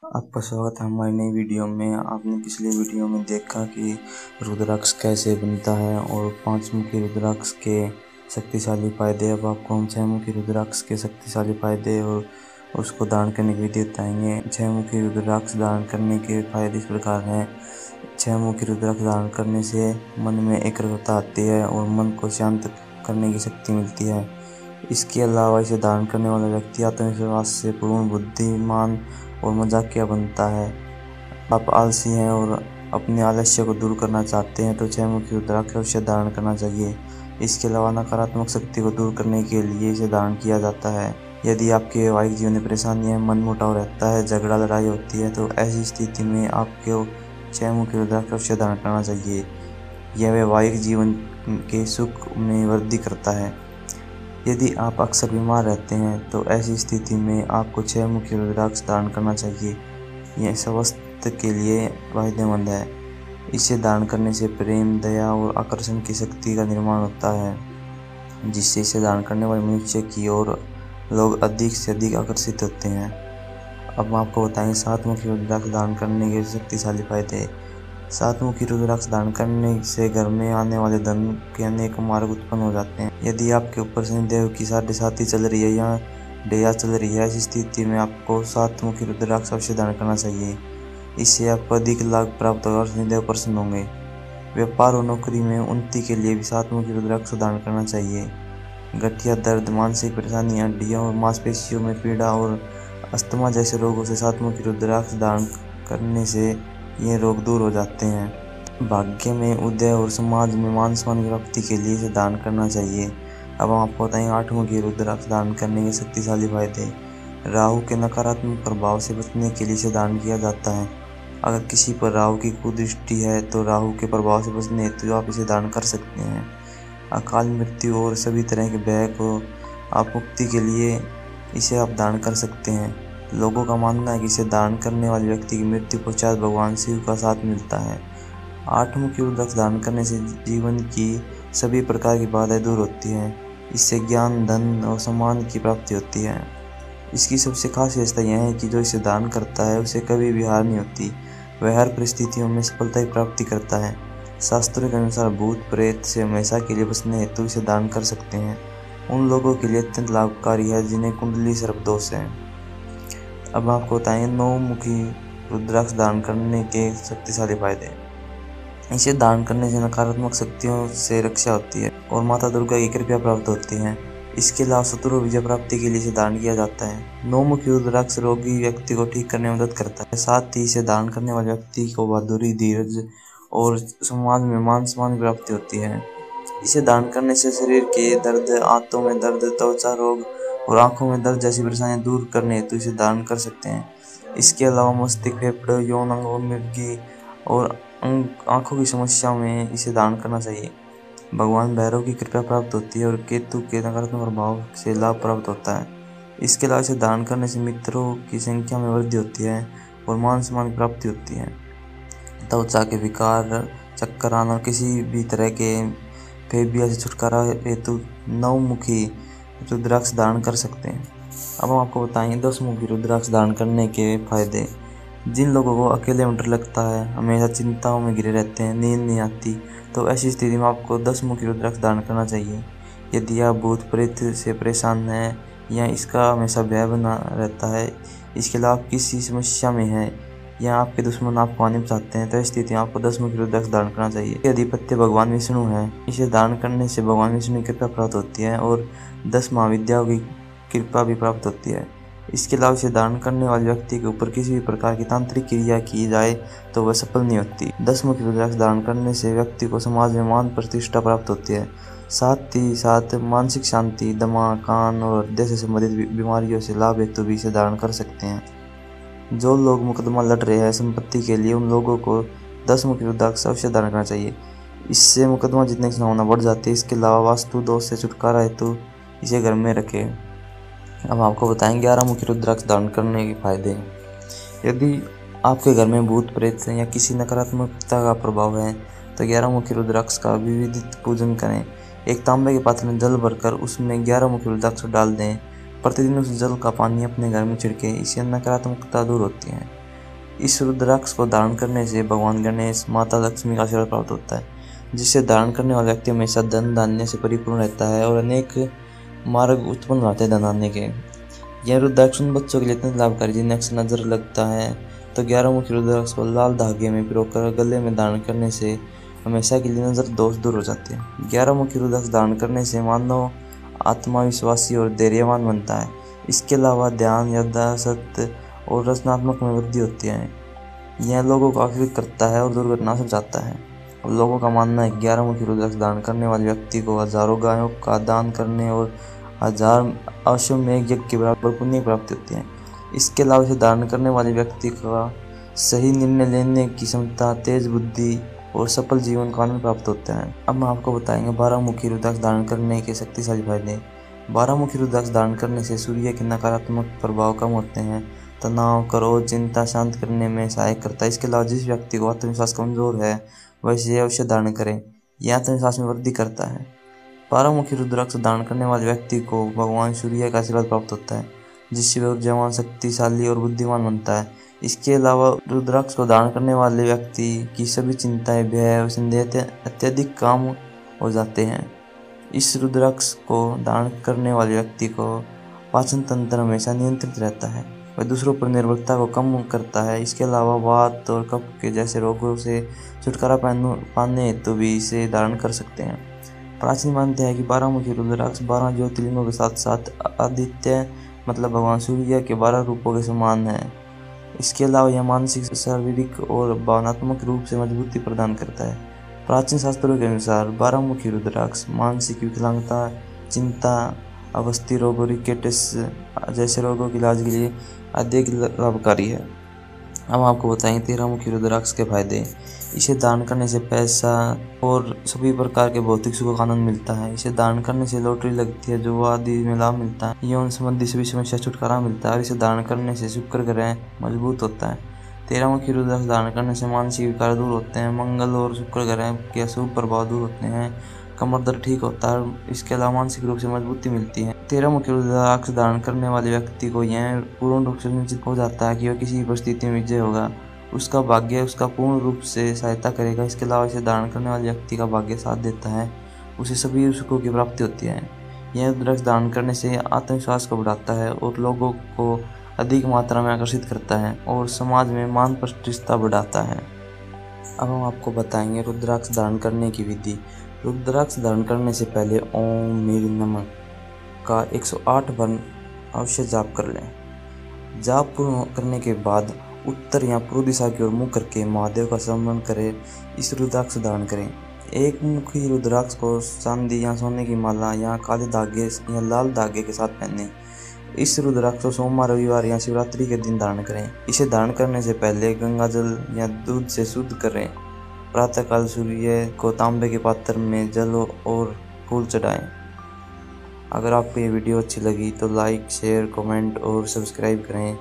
आपका स्वागत है हमारी नई वीडियो में। आपने पिछली वीडियो में देखा कि रुद्राक्ष कैसे बनता है और 5 मुखी रुद्राक्ष के शक्तिशाली फायदे। अब आपको हम 6 मुखी रुद्राक्ष के शक्तिशाली फायदे और उसको धारण करने की विधि बताएंगे। 6 मुखी रुद्राक्ष धारण करने के फायदे इस प्रकार हैं। 6 मुखी रुद्राक्ष धारण करने से मन में एकाग्रता आती है और मन को शांत करने की शक्ति मिलती है। इसके अलावा इसे धारण करने वाला व्यक्ति आत्मविश्वास से पूर्ण, बुद्धिमान और मजाकिया बनता है। आप आलसी हैं और अपने आलस्य को दूर करना चाहते हैं तो 6 मुखी रुद्राक्ष अवश्य धारण करना चाहिए। इसके अलावा नकारात्मक शक्ति को दूर करने के लिए इसे धारण किया जाता है। यदि आपके वैवाहिक जीवन में परेशानी है, मन मुटाव रहता है, झगड़ा लड़ाई होती है तो ऐसी स्थिति में आपको 6 मुखी रुद्राक्ष अवश्य धारण करना चाहिए। यह वैवाहिक जीवन के सुख में वृद्धि करता है। यदि आप अक्सर बीमार रहते हैं तो ऐसी स्थिति में आपको 6 मुखी रुद्राक्ष धारण करना चाहिए। यह स्वास्थ्य के लिए फायदेमंद है। इसे धारण करने से प्रेम, दया और आकर्षण की शक्ति का निर्माण होता है, जिससे इसे धारण करने वाले मनुष्य की ओर लोग अधिक से अधिक आकर्षित होते हैं। अब हम आपको बताएंगे 7 मुखी रुद्राक्ष धारण करने के शक्तिशाली फायदे। 7 मुखी रुद्राक्ष धारण करने से घर में आने वाले धन के अनेक मार्ग उत्पन्न हो जाते हैं। यदि आपके ऊपर शनिदेव की 7.5 चल रही है या डेया चल रही है, ऐसी स्थिति में आपको 7 मुखी रुद्राक्ष अवश्य धारण करना चाहिए। इससे आपको अधिक लाभ प्राप्त होगा और शनिदेव प्रसन्न होंगे। व्यापार और नौकरी में उन्नति के लिए भी 7 मुखी रुद्राक्ष धारण करना चाहिए। गठिया दर्द, मानसिक परेशानियां, हड्डियों और मांसपेशियों में पीड़ा और अस्थमा जैसे रोगों से 7 मुखी रुद्राक्ष धारण करने से ये रोग दूर हो जाते हैं। भाग्य में उदय और समाज में मान सम्मान की प्राप्ति के लिए इसे दान करना चाहिए। अब हम आपको बताएंगे 8 मुखी रुद्राक्ष धारण करने के शक्तिशाली फायदे। राहु के नकारात्मक प्रभाव से बचने के लिए इसे दान किया जाता है। अगर किसी पर राहु की कुदृष्टि है तो राहु के प्रभाव से बचने हेतु आप इसे दान कर सकते हैं। अकाल मृत्यु और सभी तरह के भय को आप मुक्ति के लिए इसे आप दान कर सकते हैं। लोगों का मानना है कि इसे धारण करने वाले व्यक्ति की मृत्यु पश्चात भगवान शिव का साथ मिलता है। 8 मुखी रुद्राक्ष धारण करने से जीवन की सभी प्रकार की बाधाएं दूर होती हैं। इससे ज्ञान, धन और सम्मान की प्राप्ति होती है। इसकी सबसे खास विशेषता यह है कि जो इसे दान करता है उसे कभी भी हार नहीं होती। वह हर परिस्थितियों में सफलता की प्राप्ति करता है। शास्त्रों के अनुसार भूत प्रेत से हमेशा के लिए बचने हेतु इसे दान कर सकते हैं। उन लोगों के लिए अत्यंत लाभकारी है जिन्हें कुंडली सर्प दोष है। अब आपको बताएंगे 9 मुखी रुद्राक्ष धारण करने के शक्तिशाली फायदे। इसे धारण करने से नकारात्मक शक्तियों से रक्षा होती है और माता दुर्गा की कृपा प्राप्त होती है। इसके अलावा शत्रु विजय प्राप्ति के लिए इसे धारण किया जाता है। 9 मुखी रुद्राक्ष रोगी व्यक्ति को ठीक करने में मदद करता है। साथ ही इसे धारण करने वाले व्यक्ति को बहादुरी, धीरज और समाज में मान सम्मान की प्राप्ति होती है। इसे धारण करने से शरीर के दर्द, आंतों में दर्द, त्वचा रोग और आंखों में दर्द जैसी परेशानियां दूर करने हेतु इसे धारण कर सकते हैं। इसके अलावा मस्तिष्क, फेफड़े, यौन अंगों, मिर्गी और आंखों की समस्या में इसे धारण करना चाहिए। भगवान भैरव की कृपा प्राप्त होती है और केतु के नकारात्मक प्रभाव से लाभ प्राप्त होता है। इसके अलावा इसे धारण करने से मित्रों की संख्या में वृद्धि होती है और मान सम्मान की प्राप्ति होती है। त्वचा के विकार, चक्कर आना और किसी भी तरह के फेबिया से छुटकारा हेतु 9 मुखी रुद्राक्ष धारण कर सकते हैं। अब हम आपको बताएंगे 10 मुखी रुद्राक्ष धारण करने के फायदे। जिन लोगों को अकेले में डर लगता है, हमेशा चिंताओं में घिरे रहते हैं, नींद नहीं आती, तो ऐसी स्थिति में आपको 10 मुखी रुद्राक्ष धारण करना चाहिए। यदि आप भूत प्रेत से परेशान हैं या इसका हमेशा भय बना रहता है, इसके अलावा आप किसी समस्या में हैं या आपके दुश्मन आपको हानि चाहते हैं, तो इस स्थिति में आपको 10 मुखी रुद्राक्ष धारण करना चाहिए। अधिपत्य भगवान विष्णु है। इसे धारण करने से भगवान विष्णु की कृपा प्राप्त होती है और 10 महाविद्याओं की कृपा भी प्राप्त होती है। इसके अलावा इसे धारण करने वाले व्यक्ति के ऊपर किसी भी प्रकार की तांत्रिक क्रिया की जाए तो वह सफल नहीं होती। 10 मुखी रुद्राक्ष धारण करने से व्यक्ति को समाज में मान प्रतिष्ठा प्राप्त होती है। साथ ही साथ मानसिक शांति, दमा, कान और हृदय से संबंधित बीमारियों से लाभ हेतु भी इसे धारण कर सकते हैं। जो लोग मुकदमा लड़ रहे हैं संपत्ति के लिए, उन लोगों को 10 मुखी रुद्राक्ष अवश्य धारण करना चाहिए। इससे मुकदमा जीतने की संभावना बढ़ जाती है। इसके अलावा वास्तु दोष से छुटकारा हेतु इसे घर में रखें। अब आपको बताएंगे 11 मुखी रुद्राक्ष धारण करने के फायदे। यदि आपके घर में भूत प्रेत या किसी नकारात्मकता का प्रभाव है तो 11 मुखी रुद्राक्ष का विविधित पूजन करें। एक तांबे के पात्र में जल भरकर उसमें 11 मुखी रुद्राक्ष डाल दें। प्रतिदिन उस जल का पानी अपने घर में छिड़कें। इससे नकारात्मकता दूर होती है। इस रुद्राक्ष को धारण करने से भगवान गणेश, माता लक्ष्मी का आशीर्वाद प्राप्त होता है, जिससे धारण करने वाला व्यक्ति हमेशा धन धान्य से परिपूर्ण रहता है और अनेक मार्ग उत्पन्न होते हैं धन आने के। यह रुद्राक्ष उन बच्चों के लिए इतना लाभकारी जिन्हें अक्सर नजर लगता है, तो 11 मुखी रुद्राक्ष को लाल धागे में पिरोकर गले में धारण करने से हमेशा के लिए नजर दोष दूर हो जाते हैं। 11 मुखी रुद्राक्ष धारण करने से मानव आत्मविश्वासी और धैर्यवान बनता है। इसके अलावा ध्यान, याददाश्त और रचनात्मक में वृद्धि होती है। यह लोगों को आकर्षित करता है और दुर्घटना से बचाता है। लोगों का मानना है कि 11 मुखी रुद्राक्ष धारण करने वाले व्यक्ति को हजारों गायों का दान करने और 1000 अश्वमेध यज्ञ के बराबर पुण्य प्राप्ति होती है। इसके अलावा इसे धारण करने वाले व्यक्ति का सही निर्णय लेने की क्षमता, तेज बुद्धि और सफल जीवन का आनंद प्राप्त होता है। अब हम आपको बताएंगे 12 मुखी रुद्राक्ष धारण करने के शक्तिशाली फायदे। 12 मुखी रुद्राक्ष धारण करने से सूर्य के नकारात्मक प्रभाव कम होते हैं, तनाव, क्रोध, चिंता शांत करने में सहायक करता है। इसके अलावा जिस व्यक्ति को आत्मविश्वास कमजोर है वह इसे अवश्य धारण करें, यह आत्मविश्वास में वृद्धि करता है। 12 मुखी रुद्राक्ष धारण करने वाले व्यक्ति को भगवान सूर्य का आशीर्वाद प्राप्त होता है, जिससे वह ऊर्जावान, शक्तिशाली और बुद्धिमान बनता है। इसके अलावा रुद्राक्ष को धारण करने वाले व्यक्ति की सभी चिंताएं, भय और संदेह अत्यधिक कम हो जाते हैं। इस रुद्राक्ष को धारण करने वाले व्यक्ति को पाचन तंत्र हमेशा नियंत्रित रहता है, वह दूसरों पर निर्भरता को कम करता है। इसके अलावा वात और कफ के जैसे रोगों से छुटकारा पाने हेतु भी इसे धारण कर सकते हैं। प्राचीन मानते हैं कि 12 मुखी रुद्राक्ष 12 ज्योतिर्लिंगों के साथ साथ आदित्य मतलब भगवान सूर्य के 12 रूपों के समान है। इसके अलावा यह मानसिक, शारीरिक और भावनात्मक रूप से मजबूती प्रदान करता है। प्राचीन शास्त्रों के अनुसार 12 मुखी रुद्राक्ष मानसिक विकलांगता, चिंता, अवस्थी रोगों, रिकेटस जैसे रोगों के इलाज के लिए अधिक लाभकारी है। अब आपको बताएंगे 13 मुखी रुद्राक्ष के फायदे। इसे धारण करने से पैसा और सभी प्रकार के भौतिक सुखों का आनंद मिलता है। इसे धारण करने से लॉटरी लगती है, जुआ आदि में लाभ मिलता है, यौन संबंधी सभी समस्या से छुटकारा मिलता है और इसे धारण करने से शुक्र ग्रह मजबूत होता है। 13 मुखी रुद्राक्ष धारण करने से मानसिक विकार दूर होते हैं, मंगल और शुक्र ग्रह के अशुभ प्रभाव दूर होते हैं, कमर दर्द ठीक होता है, इसके अलावा मानसिक रूप से मजबूती मिलती है। 13 मुखी रुद्राक्ष धारण करने वाले व्यक्ति को यह पूर्ण रूप से निश्चित हो जाता है कि वह किसी भी परिस्थिति में विजय होगा, उसका भाग्य उसका पूर्ण रूप से सहायता करेगा। इसके अलावा इसे धारण करने वाले व्यक्ति का भाग्य साथ देता है, उसे सभी सुखों की प्राप्ति होती है। यह रुद्राक्ष धारण करने से आत्मविश्वास को बढ़ाता है और लोगों को अधिक मात्रा में आकर्षित करता है और समाज में मान प्रतिष्ठा बढ़ाता है। अब हम आपको बताएंगे रुद्राक्ष धारण करने की विधि। रुद्राक्ष धारण करने से पहले ओम मेरी नमः का 108 बार अवश्य जाप कर लें। जाप पूर्ण करने के बाद उत्तर या पूर्व दिशा की ओर मुँह करके महादेव का स्मरण करें। इस रुद्राक्ष धारण करें। एक मुखी रुद्राक्ष को चांदी या सोने की माला या काले धागे या लाल धागे के साथ पहने। इस रुद्राक्ष को सोमवार, रविवार या शिवरात्रि के दिन धारण करें। इसे धारण करने से पहले गंगा जल या दूध से शुद्ध करें। प्रातःकाल सूर्य को तांबे के पात्र में जल और फूल चढ़ाएं। अगर आपको ये वीडियो अच्छी लगी तो लाइक, शेयर, कमेंट और सब्सक्राइब करें।